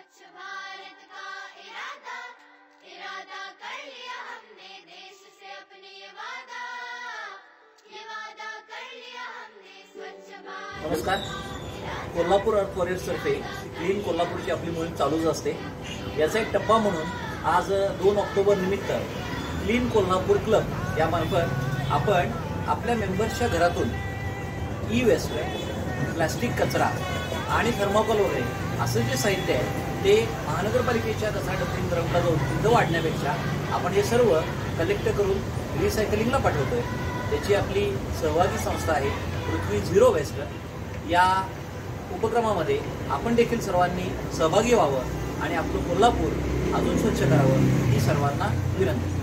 स्वच्छ भारत का इरादा इरादा कर लिया हमने, देश से अपने ये वादा कर लिया हमने, स्वच्छ भारत। नमस्कार, कोल्हापूर अर्थ वॉरियर्स तर्फे क्लीन कोल्हापूरची आपली मोहीम चालूच असते। याचा एक टप्पा म्हणून आज 2 ऑक्टोबर निमित्त क्लीन कोल्हापूर क्लब यामार्फत आपण आपल्या मेंबर्सच्या घरातून ई वेस्ट, प्लास्टिक कचरा आणि थर्माकोल वगैरे असं जे साहित्य आहे ते महानगरपालिकेच्या कचरा डंपिंग ग्राउंडला जाऊन तिथं वाढण्यापेक्षा आपण हे सर्व कलेक्ट करून रिसायकलिंगला पाठवतोय। त्याची आपली सहभागी संस्था आहे पृथ्वी झिरो वेस्ट। या उपक्रमामध्ये आपण देखील सर्वांनी सहभागी व्हावं आणि आपलं कोल्हापूर अजून स्वच्छ करावं ही सर्वांना विनंती।